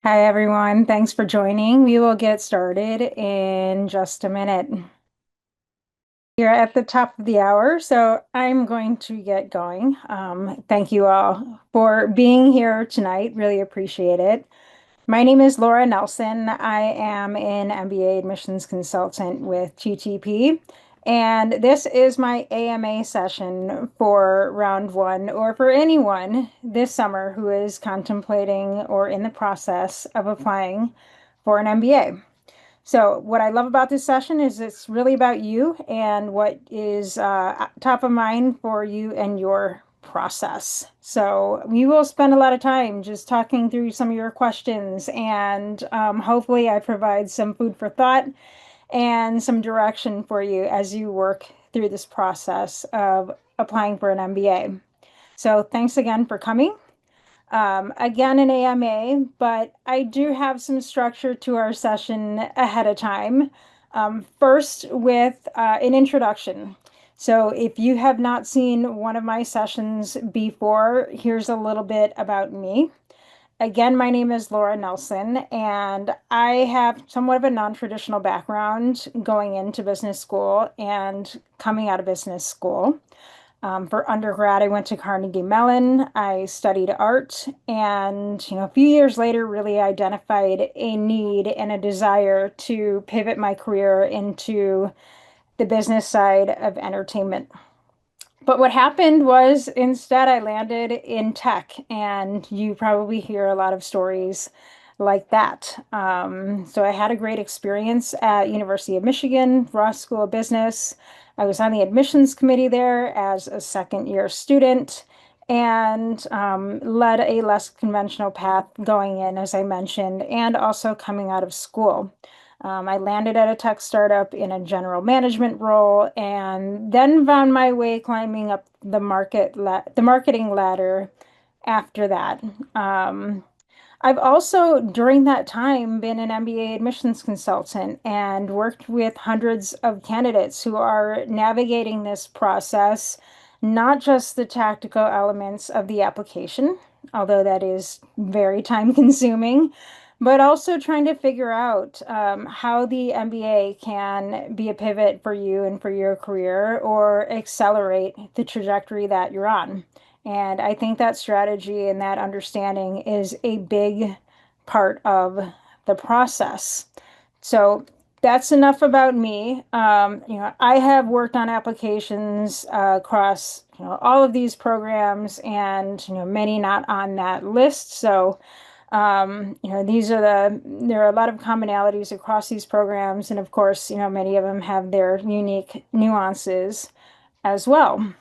Hi, everyone. Thanks for joining. We will get started in just a minute. You're at the top of the hour, so I'm going to get going. Thank you all for being here tonight. Really appreciate it. My name is Laura Nelson. I am an MBA admissions consultant with TTP, and this is my AMA session for round one, or for anyone this summer who is contemplating or in the process of applying for an MBA. So, what I love about this session is it's really about you and what is top of mind for you and your process. So, we will spend a lot of time just talking through some of your questions, and hopefully, I provide some food for thought and some direction for you as you work through this process of applying for an MBA. So, thanks again for coming. Again, an AMA, but I do have some structure to our session ahead of time. First, with an introduction. So, if you have not seen one of my sessions before, here's a little bit about me. Again, my name is Laura Nelson, and I have somewhat of a non-traditional background going into business school and coming out of business school. For undergrad, I went to Carnegie Mellon. I studied art, and a few years later, really identified a need and a desire to pivot my career into the business side of entertainment. But what happened was instead I landed in tech, and you probably hear a lot of stories like that. So I had a great experience at University of Michigan, Ross School of Business. I was on the admissions committee there as a second year student and led a less conventional path going in, as I mentioned, and also coming out of school. I landed at a tech startup in a general management role and then found my way climbing up the marketing ladder after that. Um, I've also, during that time, been an MBA admissions consultant and worked with hundreds of candidates who are navigating this process, not just the tactical elements of the application, although that is very time consuming, but also trying to figure out how the MBA can be a pivot for you and for your career or accelerate the trajectory that you're on. And I think that strategy and that understanding is a big part of the process. So that's enough about me. I have worked on applications across, all of these programs and, many not on that list. So, there are a lot of commonalities across these programs. And of course, many of them have their unique nuances as well.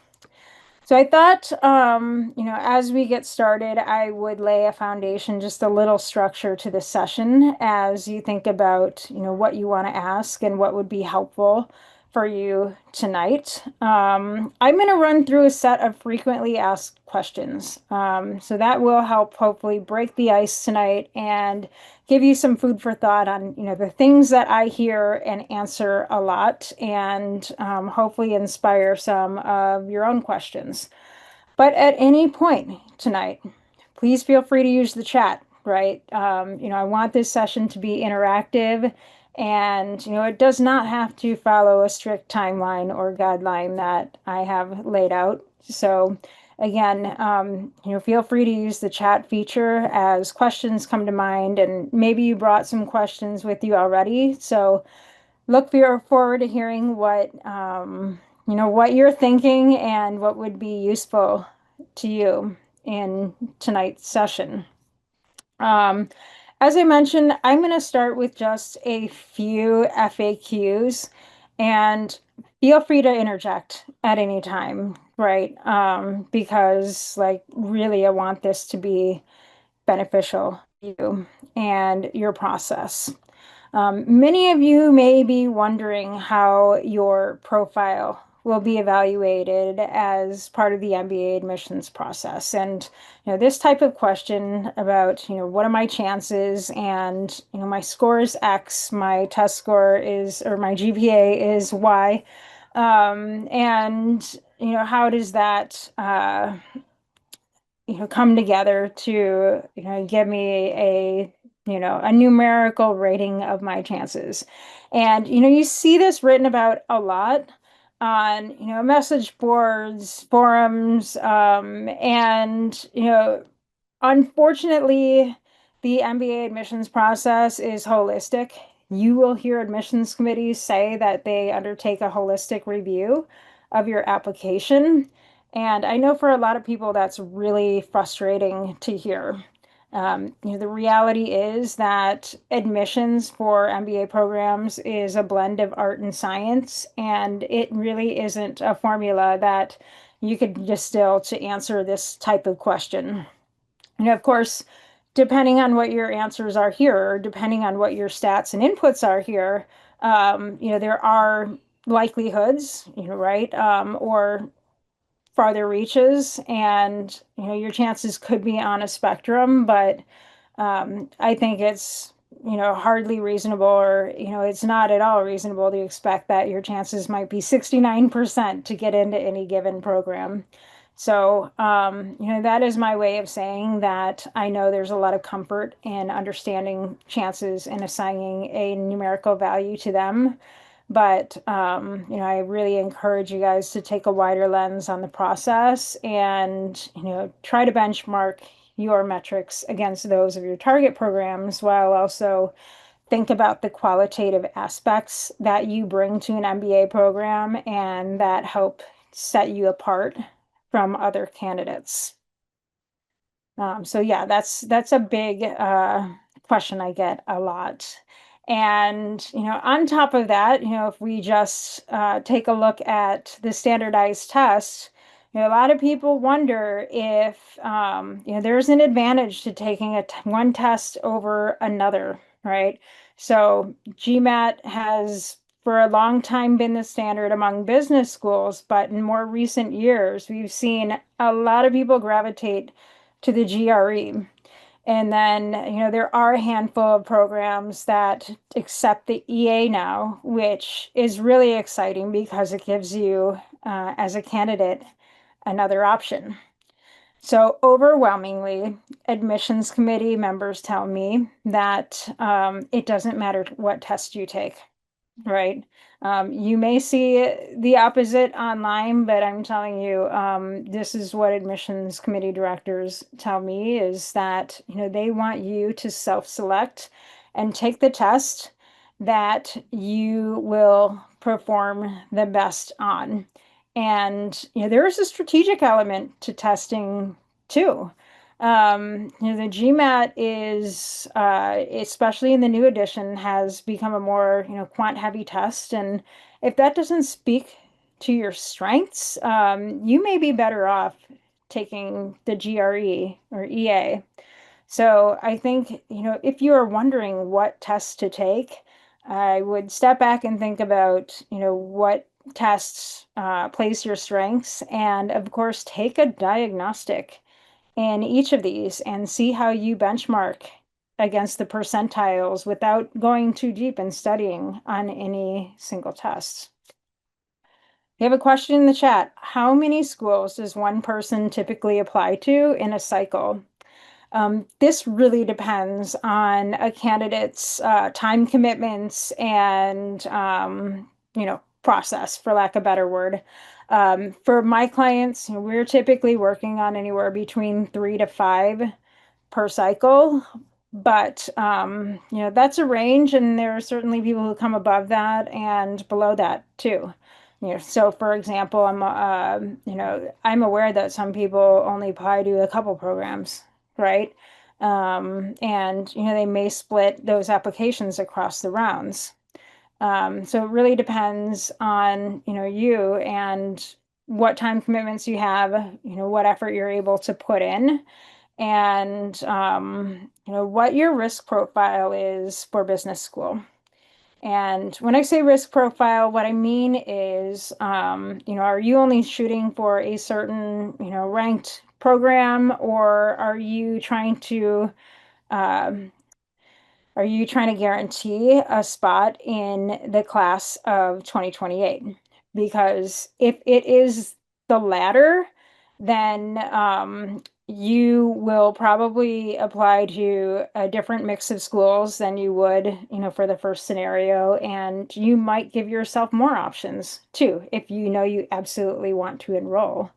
So I thought, as we get started, I would lay a foundation, just a little structure to this session as you think about, what you want to ask and what would be helpful for you tonight. I'm going to run through a set of frequently asked questions. So that will help hopefully break the ice tonight and give you some food for thought on, the things that I hear and answer a lot, and hopefully inspire some of your own questions. But at any point tonight, please feel free to use the chat, right? I want this session to be interactive, and, it does not have to follow a strict timeline or guideline that I have laid out. So again, feel free to use the chat feature as questions come to mind, and maybe you brought some questions with you already. So look forward to hearing what you're thinking and what would be useful to you in tonight's session. Um, as I mentioned, I'm going to start with just a few FAQs, and feel free to interject at any time, right? Because, like, really, I want this to be beneficial to you and your process. Many of you may be wondering how your profile will be evaluated as part of the MBA admissions process. And, this type of question about, what are my chances, and, my score is X, my test score is, or my GPA is Y. And, how does that, come together to, give me a a numerical rating of my chances. And, you see this written about a lot on, message boards, forums, and, unfortunately, the MBA admissions process is holistic. You will hear admissions committees say that they undertake a holistic review of your application. And I know for a lot of people that's really frustrating to hear. The reality is that admissions for MBA programs is a blend of art and science, and it really isn't a formula that you could distill to answer this type of question. Of course, depending on what your answers are here, or depending on what your stats and inputs are here, there are likelihoods, right? Or farther reaches, and your chances could be on a spectrum, but I think it's, hardly reasonable, or, it's not at all reasonable to expect that your chances might be 69% to get into any given program. So, that is my way of saying that I know there's a lot of comfort in understanding chances and assigning a numerical value to them. But, I really encourage you guys to take a wider lens on the process and, try to benchmark your metrics against those of your target programs while also think about the qualitative aspects that you bring to an MBA program and that help set you apart from other candidates. So yeah, that's a big question I get a lot. And, on top of that, if we just take a look at the standardized test, a lot of people wonder if, there's an advantage to taking one test over another, right? So GMAT has for a long time been the standard among business schools, but in more recent years, we've seen a lot of people gravitate to the GRE. And then, there are a handful of programs that accept the EA now, which is really exciting because it gives you, as a candidate, another option. So overwhelmingly, admissions committee members tell me that it doesn't matter what test you take. Right. You may see the opposite online, but I'm telling you, this is what admissions committee directors tell me is that, they want you to self-select and take the test that you will perform the best on. And, there is a strategic element to testing too. The GMAT is, especially in the new edition, has become a more, quant heavy test. And if that doesn't speak to your strengths, you may be better off taking the GRE or EA. So I think, if you are wondering what tests to take, I would step back and think about, what tests place your strengths, and of course, take a diagnostic in each of these and see how you benchmark against the percentiles without going too deep and studying on any single test. You have a question in the chat. How many schools does one person typically apply to in a cycle? This really depends on a candidate's time commitments and, process, for lack of a better word. For my clients, we're typically working on anywhere between 3 to 5 per cycle. But, that's a range, and there are certainly people who come above that and below that too. So for example, I'm aware that some people only apply to a couple programs, right? And, they may split those applications across the rounds. So it really depends on, you and what time commitments you have, what effort you're able to put in, and, what your risk profile is for business school. And when I say risk profile, what I mean is, are you only shooting for a certain, ranked program, or um, are you trying to guarantee a spot in the class of 2028? Because if it is the latter, then, you will probably apply to a different mix of schools than you would, for the first scenario, and you might give yourself more options too if you know you absolutely want to enroll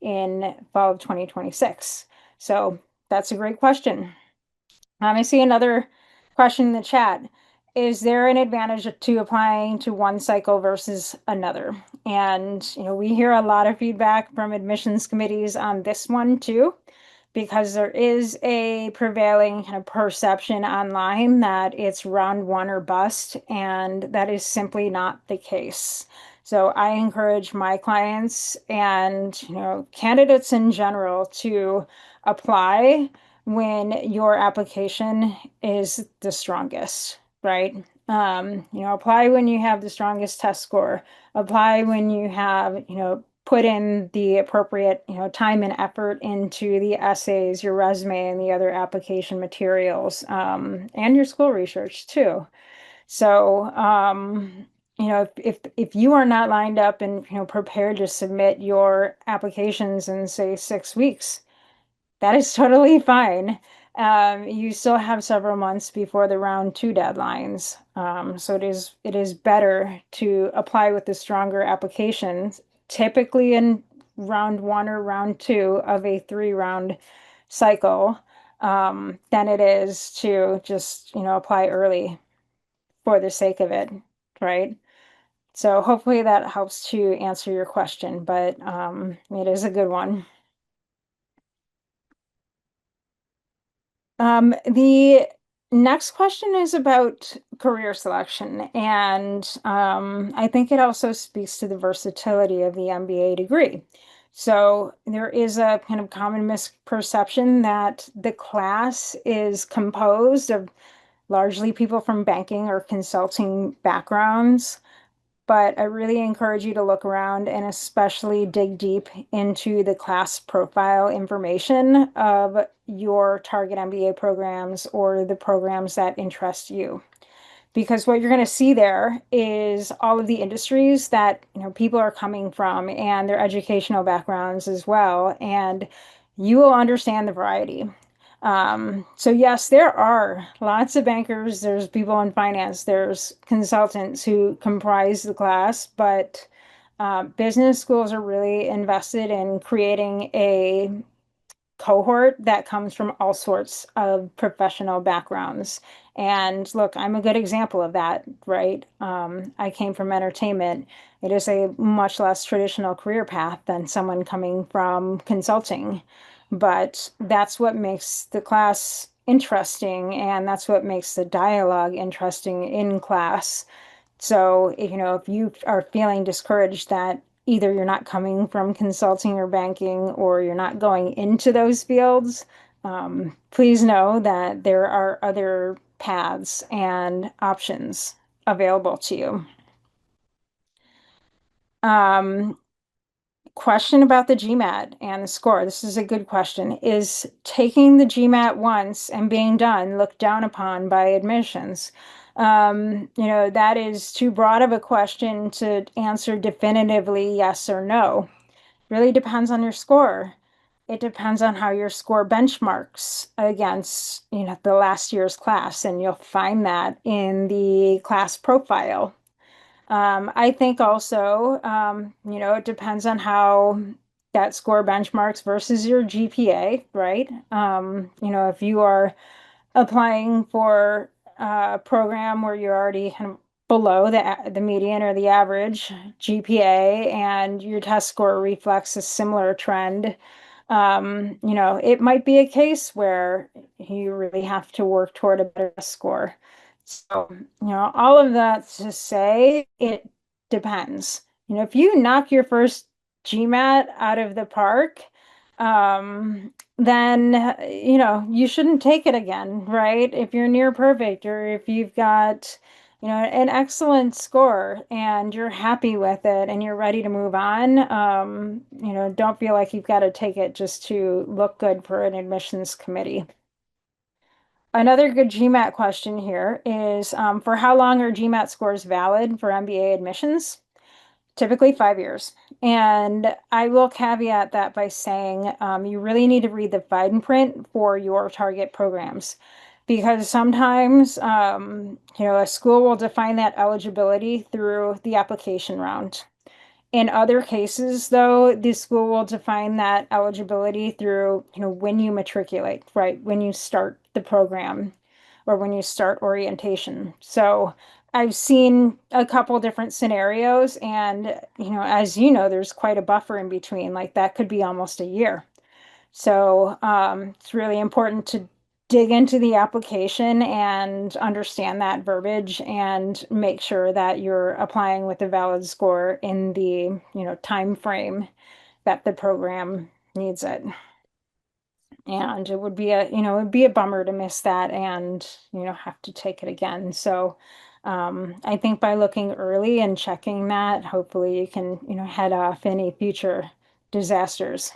in fall of 2026. So that's a great question. I see another question in the chat. Is there an advantage to applying to one cycle versus another? And, we hear a lot of feedback from admissions committees on this one too, because there is a prevailing kind of perception online that it's round one or bust, and that is simply not the case. So I encourage my clients and, candidates in general to apply when your application is the strongest, right? Apply when you have the strongest test score. Apply when you have, put in the appropriate, time and effort into the essays, your resume, and the other application materials, and your school research too. So, if you are not lined up and, prepared to submit your applications in, say, 6 weeks, that is totally fine. You still have several months before the round two deadlines. So it is better to apply with the stronger applications, typically in round one or round two of a 3-round cycle, than it is to just, apply early for the sake of it, right? So hopefully that helps to answer your question, but it is a good one. The next question is about career selection, and I think it also speaks to the versatility of the MBA degree. So there is a kind of common misperception that the class is composed of largely people from banking or consulting backgrounds, but I really encourage you to look around and especially dig deep into the class profile information of your target MBA programs or the programs that interest you. Because what you're going to see there is all of the industries that, people are coming from and their educational backgrounds as well, and you will understand the variety. So yes, there are lots of bankers, there's people in finance, there's consultants who comprise the class, but business schools are really invested in creating a cohort that comes from all sorts of professional backgrounds. And look, I'm a good example of that, right? I came from entertainment. It is a much less traditional career path than someone coming from consulting. But that's what makes the class interesting, and that's what makes the dialogue interesting in class. So, if you are feeling discouraged that either you're not coming from consulting or banking or you're not going into those fields, please know that there are other paths and options available to you. Um, Question about the GMAT and the score. This is a good question. Is taking the GMAT once and being done looked down upon by admissions? That is too broad of a question to answer definitively yes or no. Really depends on your score. It depends on how your score benchmarks against, the last year's class, and you'll find that in the class profile. I think also, it depends on how that score benchmarks versus your GPA, right? If you are applying for a program where you're already kind of below the median or the average GPA and your test score reflects a similar trend, it might be a case where you really have to work toward a better score. So, all of that to say, it depends. If you knock your first GMAT out of the park, then, you shouldn't take it again, right? If you're near perfect or if you've got, an excellent score and you're happy with it and you're ready to move on, don't feel like you've got to take it just to look good for an admissions committee. Another good GMAT question here is, for how long are GMAT scores valid for MBA admissions? Typically 5 years. And I will caveat that by saying you really need to read the fine print for your target programs because sometimes a school will define that eligibility through the application round. In other cases, though, the school will define that eligibility through, when you matriculate, right? When you start the program or when you start orientation. So I've seen a couple different scenarios, and, as you know, there's quite a buffer in between. Like that could be almost a year. So it's really important to dig into the application and understand that verbiage and make sure that you're applying with a valid score in the, time frame that the program needs it. And it would be a bummer to miss that and, have to take it again. So I think by looking early and checking that, hopefully you can, head off any future disasters.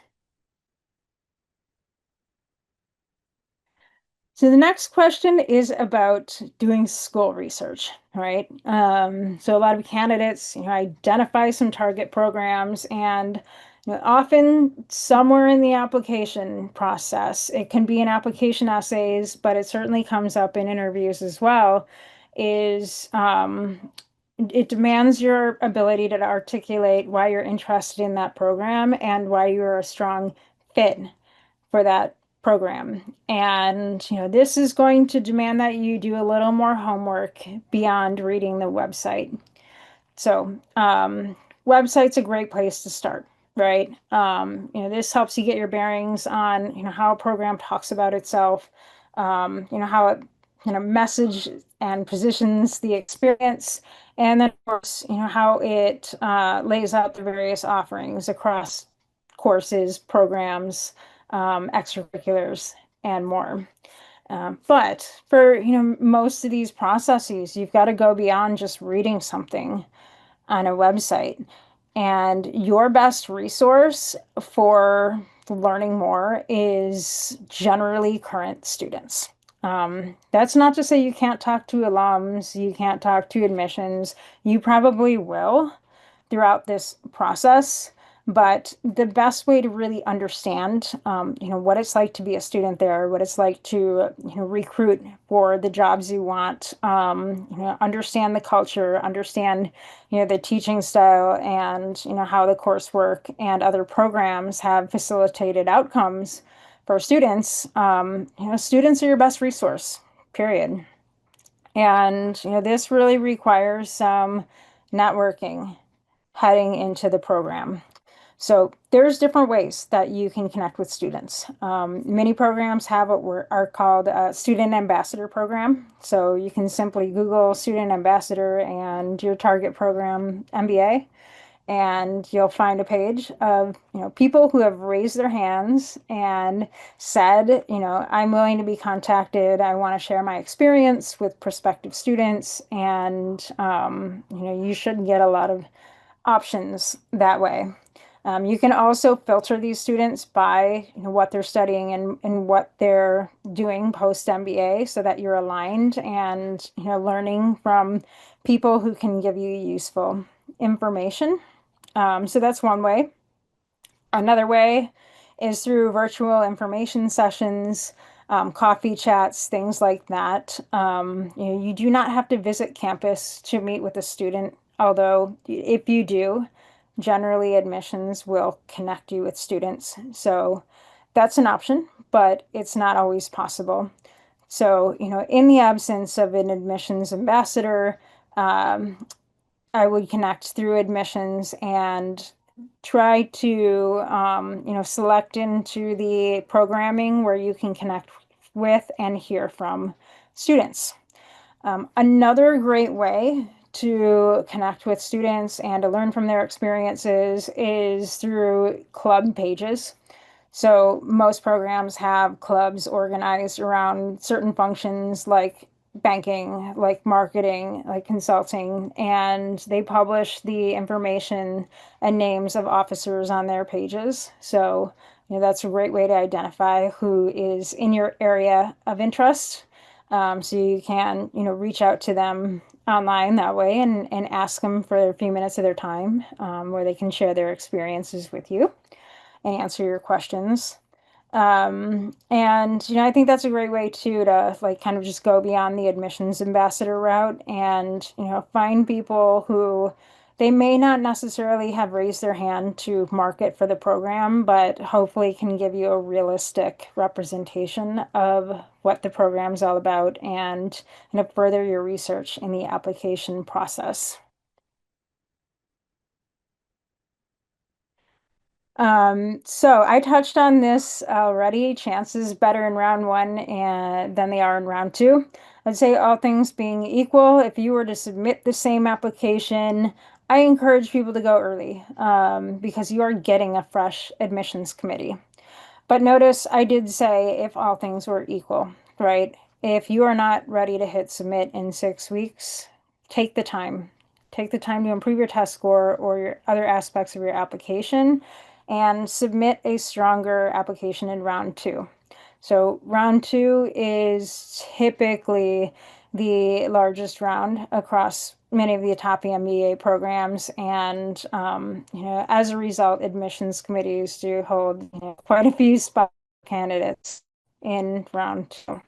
So the next question is about doing school research, right? So a lot of candidates, identify some target programs and often somewhere in the application process, it can be in application essays, but it certainly comes up in interviews as well, is it demands your ability to articulate why you're interested in that program and why you're a strong fit for that program. And, this is going to demand that you do a little more homework beyond reading the website. So, website's a great place to start, right? This helps you get your bearings on, how a program talks about itself, how it, message and positions the experience, and then of course, how it lays out the various offerings across courses, programs, extracurriculars, and more. But for, most of these processes, you've got to go beyond just reading something on a website. And your best resource for learning more is generally current students. That's not to say you can't talk to alums, you can't talk to admissions. You probably will throughout this process. But the best way to really understand, what it's like to be a student there, what it's like to, recruit for the jobs you want, understand the culture, understand, the teaching style and, how the coursework and other programs have facilitated outcomes for students. Students are your best resource, period. And, this really requires some networking heading into the program. So there's different ways that you can connect with students. Many programs have what are called a student ambassador program. So you can simply Google student ambassador and your target program MBA, and you'll find a page of, people who have raised their hands and said, I'm willing to be contacted. I want to share my experience with prospective students, and you should get a lot of options that way. You can also filter these students by, what they're studying and what they're doing post MBA so that you're aligned and, learning from people who can give you useful information. So that's one way. Another way is through virtual information sessions, coffee chats, things like that. You do not have to visit campus to meet with a student, although if you do, generally admissions will connect you with students. So that's an option, but it's not always possible. So, in the absence of an admissions ambassador, I would connect through admissions and try to, select into the programming where you can connect with and hear from students. Another great way to connect with students and to learn from their experiences is through club pages. So most programs have clubs organized around certain functions like banking, like marketing, like consulting, and they publish the information and names of officers on their pages. So, that's a great way to identify who is in your area of interest. So you can, reach out to them online that way and ask them for a few minutes of their time, where they can share their experiences with you and answer your questions. And I think that's a great way too to like kind of just go beyond the admissions ambassador route and, find people who they may not necessarily have raised their hand to market for the program, but hopefully can give you a realistic representation of what the program's all about and further your research in the application process. So I touched on this already. Chances better in round one than they are in round two. I'd say all things being equal, if you were to submit the same application, I encourage people to go early because you are getting a fresh admissions committee. But notice I did say if all things were equal, right? If you are not ready to hit submit in 6 weeks, take the time. Take the time to improve your test score or your other aspects of your application and submit a stronger application in round two. So round two is typically the largest round across many of the top MBA programs, and as a result, admissions committees do hold quite a few spot candidates in round two.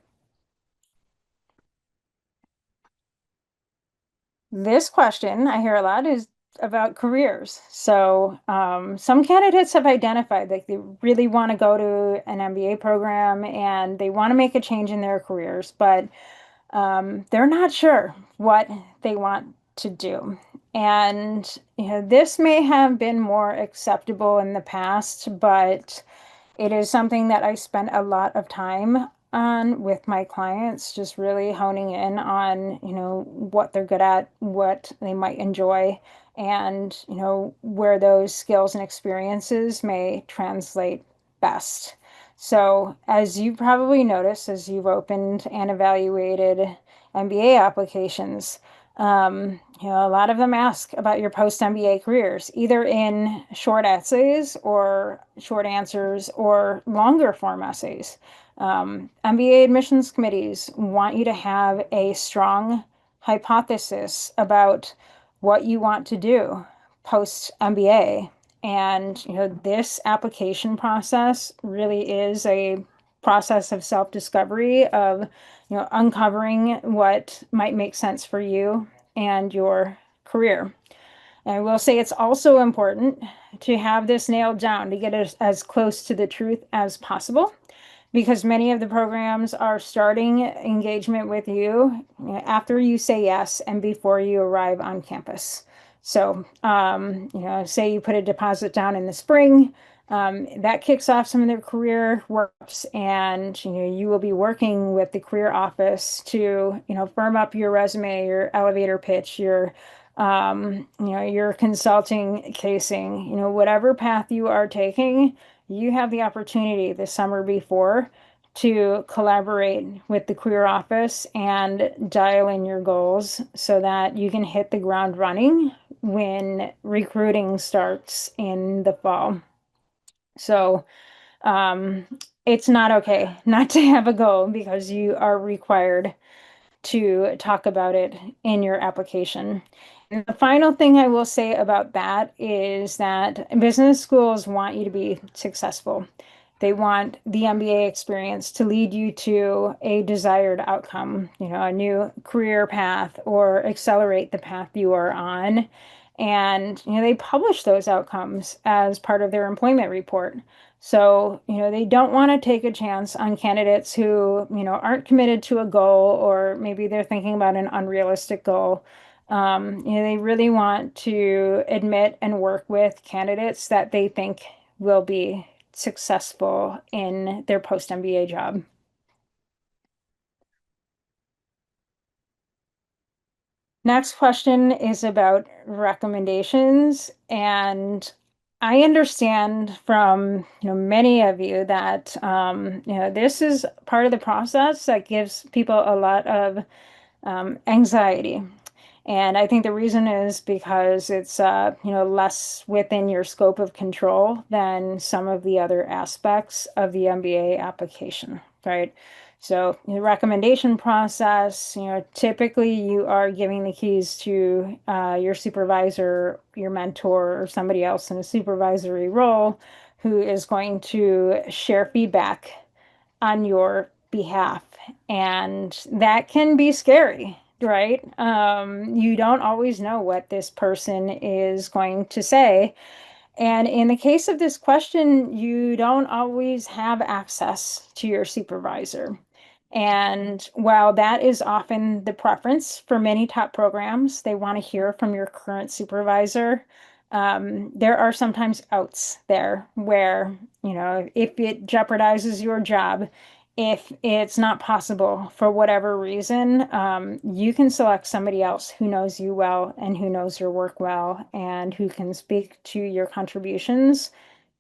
This question I hear a lot is about careers. So some candidates have identified that they really want to go to an MBA program and they want to make a change in their careers, but they're not sure what they want to do. And this may have been more acceptable in the past, but it is something that I spend a lot of time on with my clients, just really honing in on, what they're good at, what they might enjoy, and, where those skills and experiences may translate best. So, as you probably noticed, as you've opened and evaluated MBA applications, a lot of them ask about your post MBA careers, either in short essays or short answers or longer form essays. MBA admissions committees want you to have a strong hypothesis about what you want to do post MBA. And, this application process really is a process of self-discovery of, uncovering what might make sense for you and your career. And I will say it's also important to have this nailed down to get as close to the truth as possible because many of the programs are starting engagement with you, after you say yes and before you arrive on campus. So, say you put a deposit down in the spring, that kicks off some of their career works, and you will be working with the career office to firm up your resume, your elevator pitch, your consulting casing, whatever path you are taking, you have the opportunity the summer before to collaborate with the career office and dial in your goals so that you can hit the ground running when recruiting starts in the fall. So, um, it's not okay not to have a goal because you are required to talk about it in your application. And the final thing I will say about that is that business schools want you to be successful. They want the MBA experience to lead you to a desired outcome, a new career path or accelerate the path you are on. And, they publish those outcomes as part of their employment report. So, they don't want to take a chance on candidates who, aren't committed to a goal or maybe they're thinking about an unrealistic goal. They really want to admit and work with candidates that they think will be successful in their post MBA job. Next question is about recommendations. And I understand from many of you that this is part of the process that gives people a lot of anxiety. And I think the reason is because it's less within your scope of control than some of the other aspects of the MBA application. right? So the recommendation process, typically you are giving the keys to your supervisor, your mentor, or somebody else in a supervisory role who is going to share feedback on your behalf. And that can be scary, right? You don't always know what this person is going to say. And in the case of this question, you don't always have access to your supervisor. And while that is often the preference for many top programs, they want to hear from your current supervisor. There are sometimes outs there where, if it jeopardizes your job, if it's not possible for whatever reason, you can select somebody else who knows you well and who knows your work well and who can speak to your contributions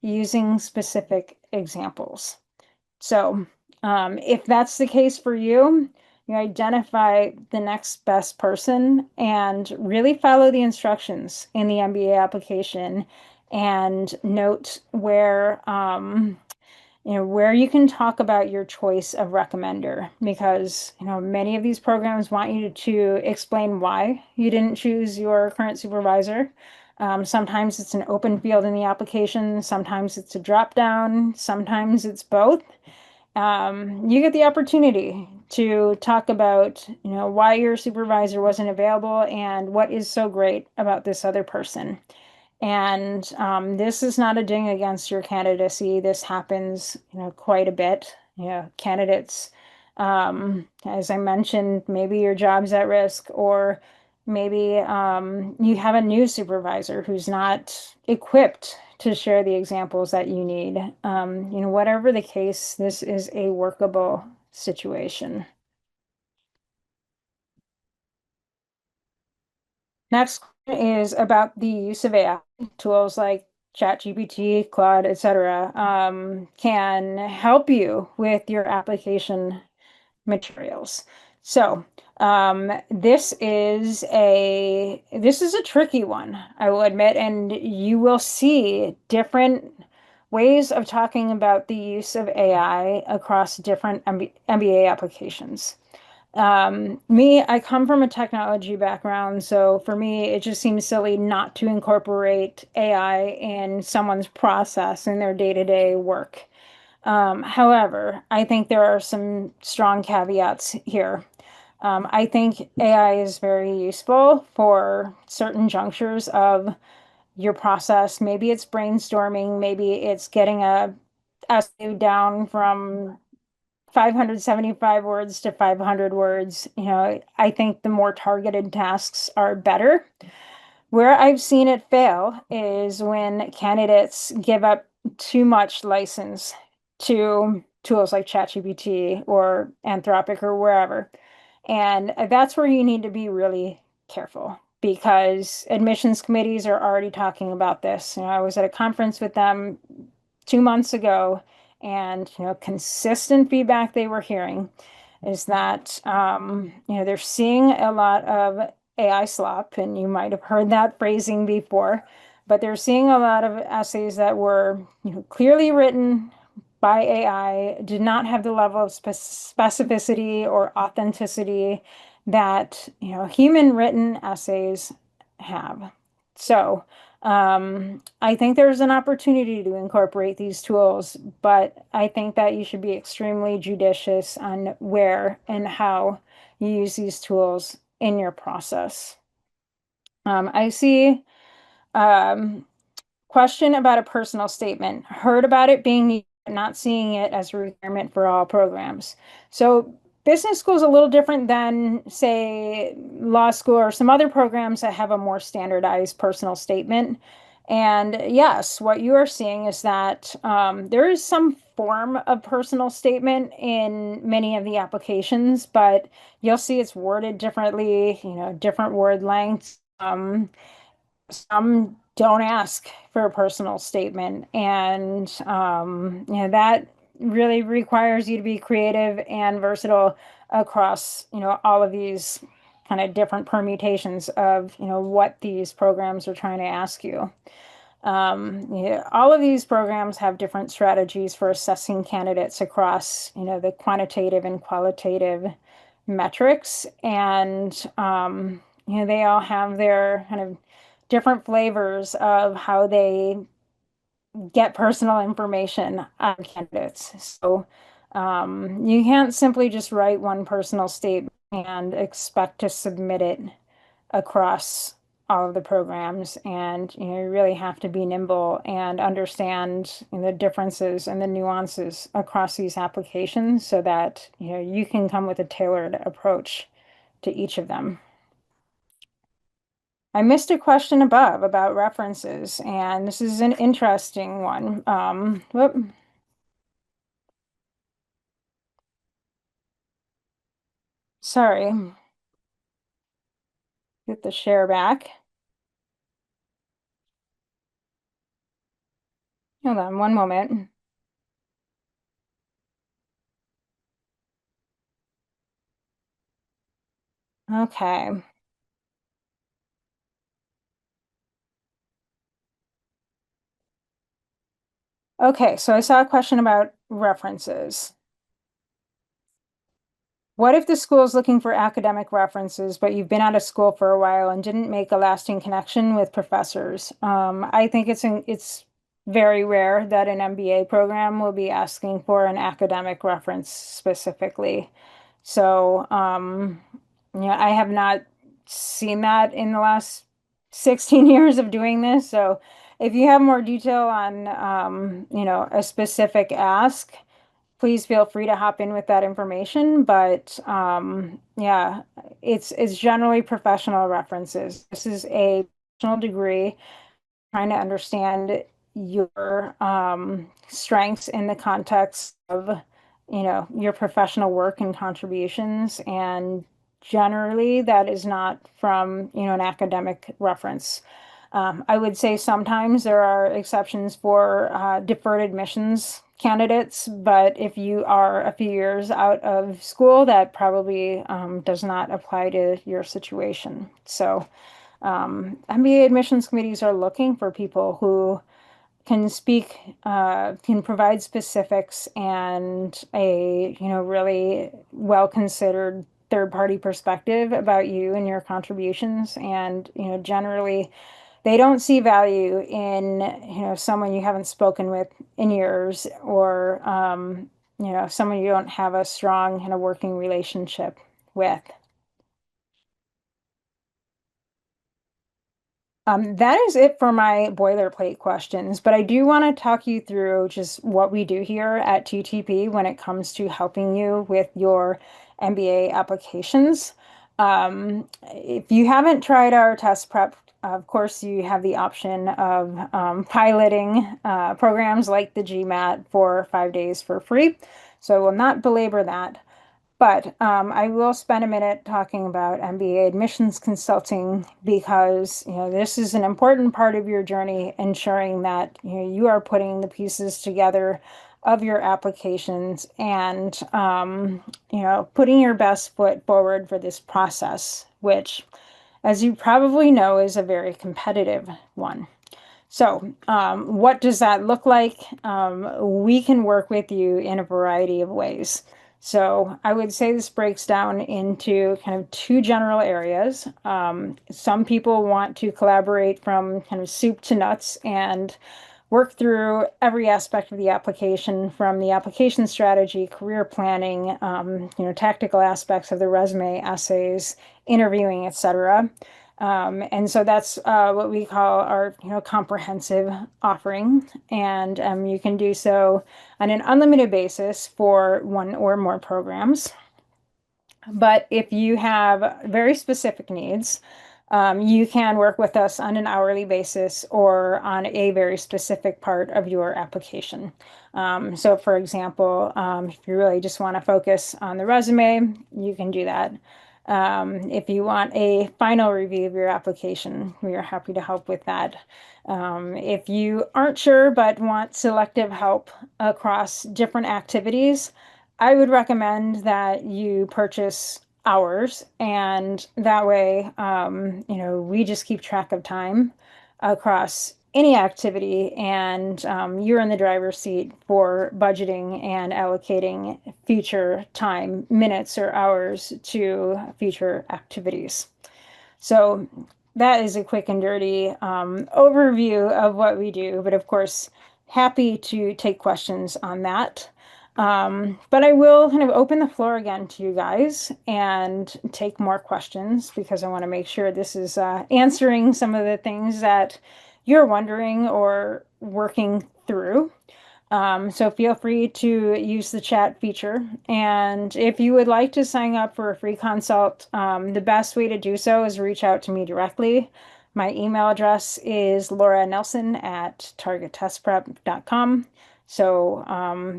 using specific examples. So, if that's the case for you, you identify the next best person and really follow the instructions in the MBA application and note where you can talk about your choice of recommender because many of these programs want you to explain why you didn't choose your current supervisor. Sometimes it's an open field in the application, sometimes it's a drop down, sometimes it's both. You get the opportunity to talk about why your supervisor wasn't available and what is so great about this other person. And this is not a ding against your candidacy. This happens, quite a bit. Candidates, as I mentioned, maybe your job's at risk, or maybe you have a new supervisor who's not equipped to share the examples that you need. Whatever the case, this is a workable situation. Next is about the use of AI. Tools like ChatGPT, Claude, etc., can help you with your application materials. So, this is a tricky one, I will admit, and you will see different ways of talking about the use of AI across different MBA applications. I come from a technology background, so for me, it just seems silly not to incorporate AI in someone's process in their day-to-day work. However, I think there are some strong caveats here. I think AI is very useful for certain junctures of your process. Maybe it's brainstorming, maybe it's getting a essay down from 575 words to 500 words. I think the more targeted tasks are better. Where I've seen it fail is when candidates give up too much license to tools like ChatGPT or Anthropic or wherever. And that's where you need to be really careful because admissions committees are already talking about this. I was at a conference with them 2 months ago, and consistent feedback they were hearing is that they're seeing a lot of AI slop, and you might have heard that phrasing before, but they're seeing a lot of essays that were clearly written by AI, did not have the level of specificity or authenticity that human written essays have. So I think there's an opportunity to incorporate these tools, but I think that you should be extremely judicious on where and how you use these tools in your process. I see um, question about a personal statement. Heard about it being needed, but not seeing it as a requirement for all programs. So business school is a little different than, say, law school or some other programs that have a more standardized personal statement. And yes, what you are seeing is that there is some form of personal statement in many of the applications, but you'll see it's worded differently, different word lengths. Some don't ask for a personal statement, and that really requires you to be creative and versatile across all of these kind of different permutations of what these programs are trying to ask you. Yeah, all of these programs have different strategies for assessing candidates across, the quantitative and qualitative metrics, and they all have their kind of different flavors of how they get personal information on candidates. So you can't simply just write one personal statement and expect to submit it across all of the programs. And you really have to be nimble and understand the differences and the nuances across these applications so that you can come with a tailored approach to each of them. I missed a question above about references, and this is an interesting one. Sorry, get the share back. Hold on one moment. Okay. Okay, so I saw a question about references. What if the school is looking for academic references, but you've been out of school for a while and didn't make a lasting connection with professors? I think it's very rare that an MBA program will be asking for an academic reference specifically. So, yeah, I have not seen that in the last 16 years of doing this. So, if you have more detail on, a specific ask, please feel free to hop in with that information. But yeah, it's generally professional references. This is a professional degree trying to understand your strengths in the context of, your professional work and contributions. And generally, that is not from, an academic reference. I would say sometimes there are exceptions for deferred admissions candidates, but if you are a few years out of school, that probably does not apply to your situation. So, MBA admissions committees are looking for people who can speak, can provide specifics and a, really well-considered third-party perspective about you and your contributions. And, generally, they don't see value in, someone you haven't spoken with in years or, someone you don't have a strong kind of working relationship with. That is it for my boilerplate questions, but I do want to talk you through just what we do here at TTP when it comes to helping you with your MBA applications. If you haven't tried our test prep, of course, you have the option of piloting programs like the GMAT for 5 days for free. So I will not belabor that. But I will spend a minute talking about MBA admissions consulting because this is an important part of your journey, ensuring that you are putting the pieces together of your applications and putting your best foot forward for this process, which, as you probably know, is a very competitive one. So, what does that look like? We can work with you in a variety of ways. So, I would say this breaks down into kind of two general areas. Some people want to collaborate from kind of soup to nuts and work through every aspect of the application, from the application strategy, career planning, tactical aspects of the resume, essays, interviewing, etc. And so that's what we call our, comprehensive offering. And you can do so on an unlimited basis for one or more programs. But if you have very specific needs, you can work with us on an hourly basis or on a very specific part of your application. So, for example, if you really just want to focus on the resume, you can do that. If you want a final review of your application, we are happy to help with that. If you aren't sure but want selective help across different activities, I would recommend that you purchase hours, and that way, we just keep track of time across any activity, and you're in the driver's seat for budgeting and allocating future time, minutes or hours to future activities. So that is a quick and dirty overview of what we do, but of course, happy to take questions on that. But I will kind of open the floor again to you guys and take more questions because I want to make sure this is answering some of the things that you're wondering or working through. So feel free to use the chat feature. And if you would like to sign up for a free consult, the best way to do so is reach out to me directly. My email address is lauranelson@targettestprep.com. So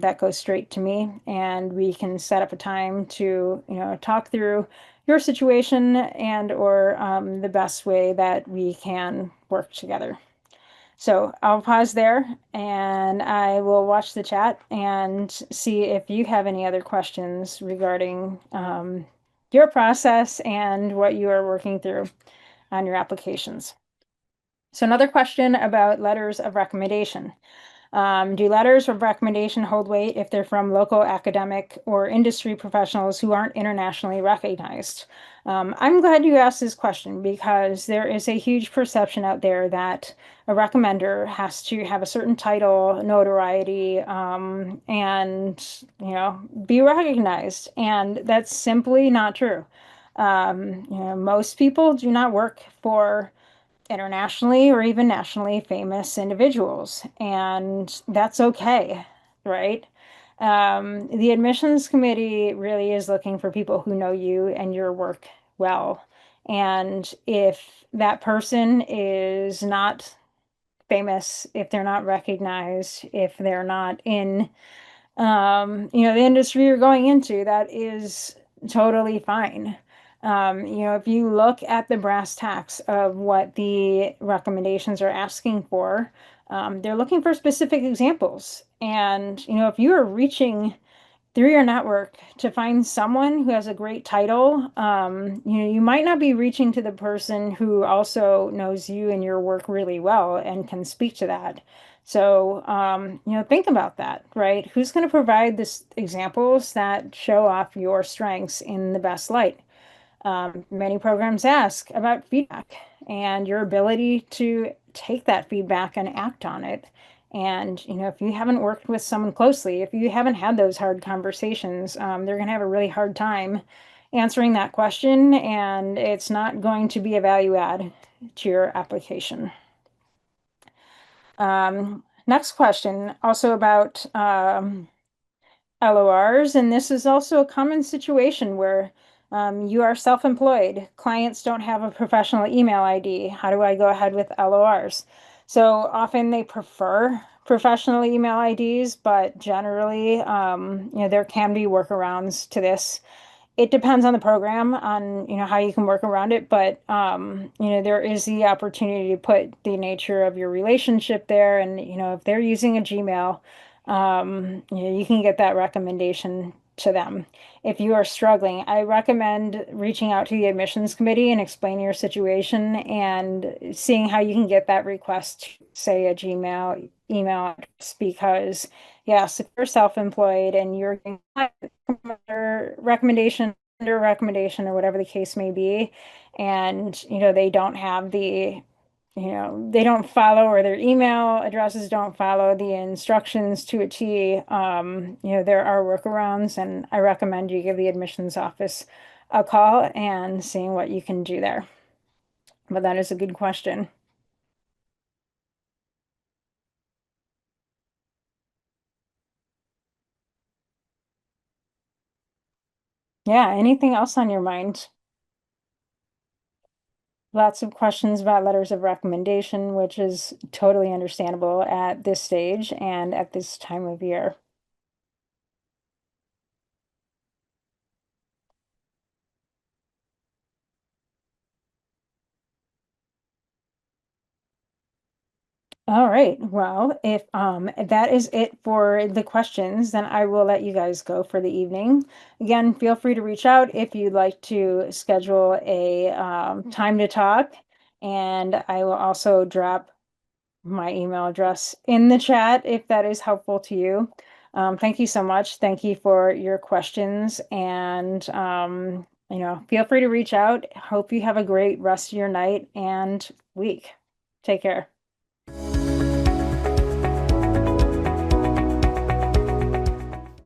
that goes straight to me, and we can set up a time to, talk through your situation and or the best way that we can work together. So I'll pause there and I will watch the chat and see if you have any other questions regarding your process and what you are working through on your applications. So another question about letters of recommendation. Do letters of recommendation hold weight if they're from local academic or industry professionals who aren't internationally recognized? I'm glad you asked this question because there is a huge perception out there that a recommender has to have a certain title, notoriety, and be recognized, and that's simply not true. Most people do not work for internationally or even nationally famous individuals, and that's okay, right? The admissions committee really is looking for people who know you and your work well. And if that person is not famous, if they're not recognized, if they're not in the industry you're going into, that is totally fine. If you look at the brass tacks of what the recommendations are asking for, they're looking for specific examples. And, if you are reaching through your network to find someone who has a great title, you might not be reaching to the person who also knows you and your work really well and can speak to that. So, think about that, right? Who's going to provide this examples that show off your strengths in the best light? Many programs ask about feedback and your ability to take that feedback and act on it. And, if you haven't worked with someone closely, if you haven't had those hard conversations, they're going to have a really hard time answering that question, and it's not going to be a value add to your application. Next question, also about LORs, and this is also a common situation where you are self-employed. Clients don't have a professional email ID. How do I go ahead with LORs? So often they prefer professional email IDs, but generally, there can be workarounds to this. It depends on the program, on how you can work around it, but there is the opportunity to put the nature of your relationship there, and if they're using a Gmail, you can get that recommendation to them. If you are struggling, I recommend reaching out to the admissions committee and explaining your situation and seeing how you can get that request, say a Gmail email address, because yes, if you're self-employed and you're getting recommendation under recommendation or whatever the case may be, and they don't have they don't follow, or their email addresses don't follow the instructions to a T, there are workarounds, and I recommend you give the admissions office a call and seeing what you can do there. But that is a good question. Yeah, anything else on your mind? Lots of questions about letters of recommendation, which is totally understandable at this stage and at this time of year. All right. Well, if that is it for the questions, then I will let you guys go for the evening. Again, feel free to reach out if you'd like to schedule a time to talk, and I will also drop my email address in the chat if that is helpful to you. Thank you so much. Thank you for your questions, and feel free to reach out. Hope you have a great rest of your night and week. Take care.